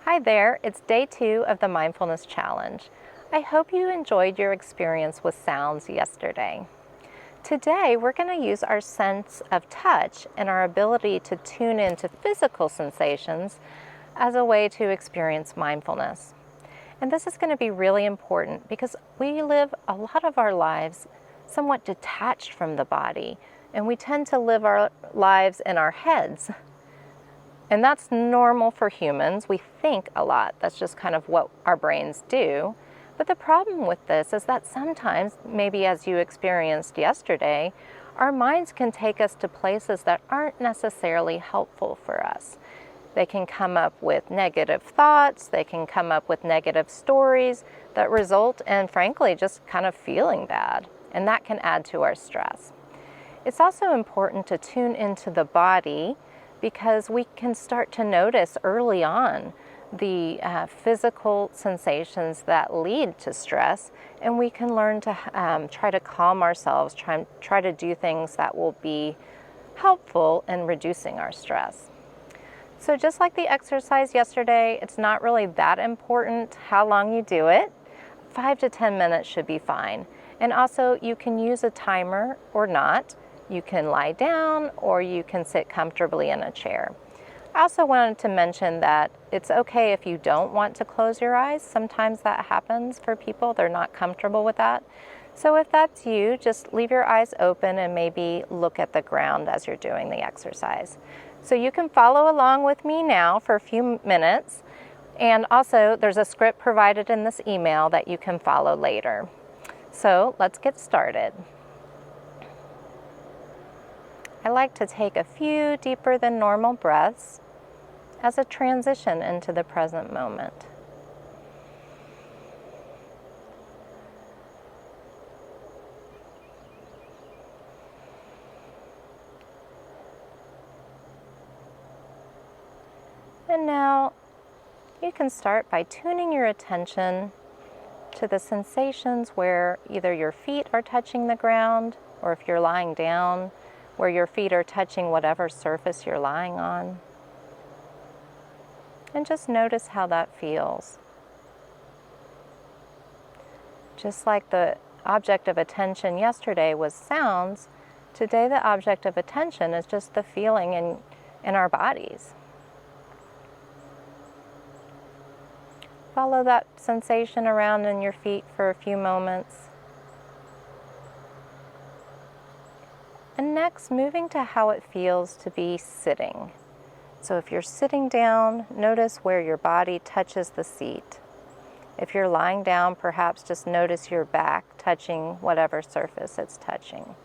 Hi there, it's day 2 of the Mindfulness Challenge. I hope you enjoyed your experience with sounds yesterday. Today, we're going to use our sense of touch and our ability to tune into physical sensations as a way to experience mindfulness. And this is going to be really important because we live a lot of our lives somewhat detached from the body, and we tend to live our lives in our heads. And that's normal for humans. We think a lot. That's just kind of what our brains do. But the problem with this is that sometimes, maybe as you experienced yesterday, our minds can take us to places that aren't necessarily helpful for us. They can come up with negative thoughts. They can come up with negative stories that result in, frankly, just kind of feeling bad. And that can add to our stress. It's also important to tune into the body because we can start to notice early on the physical sensations that lead to stress, and we can learn to try to calm ourselves, try to do things that will be helpful in reducing our stress. So just like the exercise yesterday, it's not really that important how long you do it. 5 to 10 minutes should be fine. And also you can use a timer or not. You can lie down or you can sit comfortably in a chair. I also wanted to mention that it's okay if you don't want to close your eyes. Sometimes that happens for people. They're not comfortable with that. So if that's you, just leave your eyes open and maybe look at the ground as you're doing the exercise. So you can follow along with me now for a few minutes. And also there's a script provided in this email that you can follow later. So let's get started. I like to take a few deeper than normal breaths as a transition into the present moment. And now you can start by tuning your attention to the sensations where either your feet are touching the ground, or if you're lying down, where your feet are touching whatever surface you're lying on. And just notice how that feels. Just like the object of attention yesterday was sounds, today the object of attention is just the feeling in our bodies. Follow that sensation around in your feet for a few moments. And next, moving to how it feels to be sitting. So if you're sitting down, notice where your body touches the seat. If you're lying down, perhaps just notice your back touching whatever surface it's touching.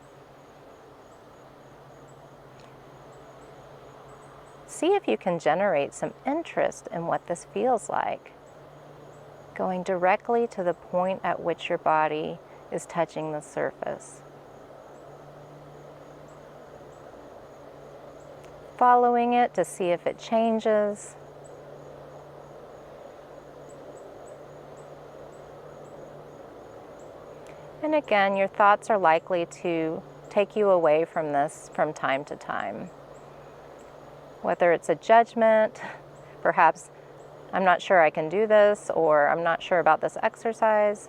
See if you can generate some interest in what this feels like, going directly to the point at which your body is touching the surface. Following it to see if it changes. And again, your thoughts are likely to take you away from this from time to time. Whether it's a judgment, perhaps I'm not sure I can do this, or I'm not sure about this exercise.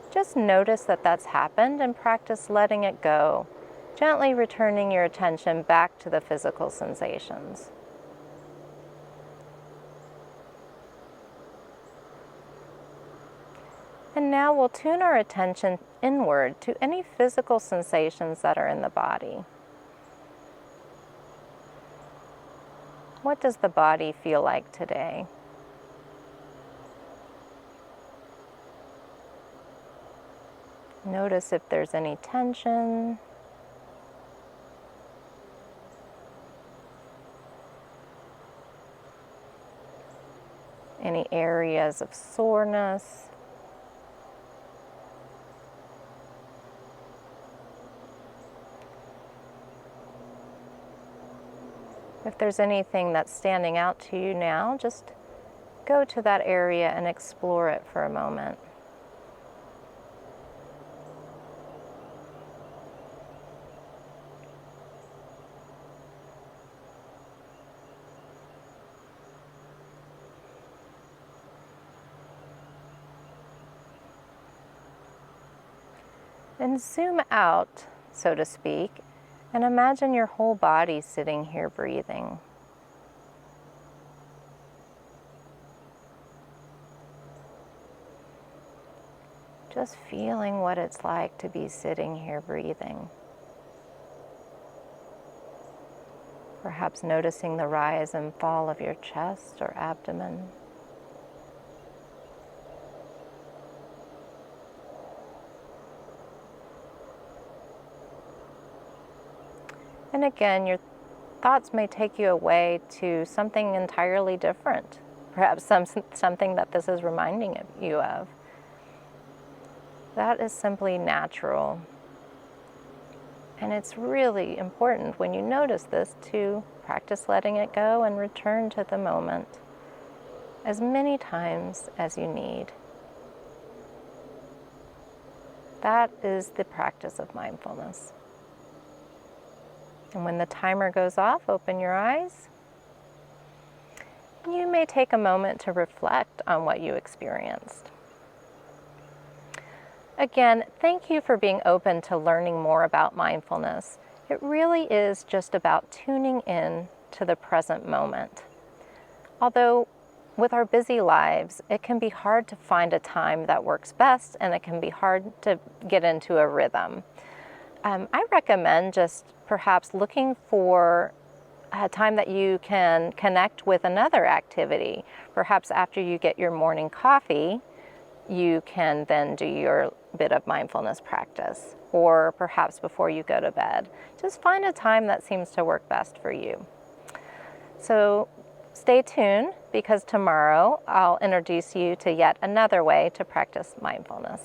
Just notice that that's happened and practice letting it go. Gently returning your attention back to the physical sensations. And now we'll tune our attention inward to any physical sensations that are in the body. What does the body feel like today? Notice if there's any tension. Any areas of soreness. If there's anything that's standing out to you now, just go to that area and explore it for a moment. And zoom out, so to speak, and imagine your whole body sitting here breathing. Just feeling what it's like to be sitting here breathing. Perhaps noticing the rise and fall of your chest or abdomen. And again, your thoughts may take you away to something entirely different. Perhaps something that this is reminding you of. That is simply natural. And it's really important when you notice this to practice letting it go and return to the moment as many times as you need. That is the practice of mindfulness. And when the timer goes off, open your eyes. You may take a moment to reflect on what you experienced. Again, thank you for being open to learning more about mindfulness. It really is just about tuning in to the present moment. Although with our busy lives, it can be hard to find a time that works best, and it can be hard to get into a rhythm. I recommend just perhaps looking for a time that you can connect with another activity. Perhaps after you get your morning coffee, you can then do your bit of mindfulness practice, or perhaps before you go to bed. Just find a time that seems to work best for you. So stay tuned, because tomorrow I'll introduce you to yet another way to practice mindfulness.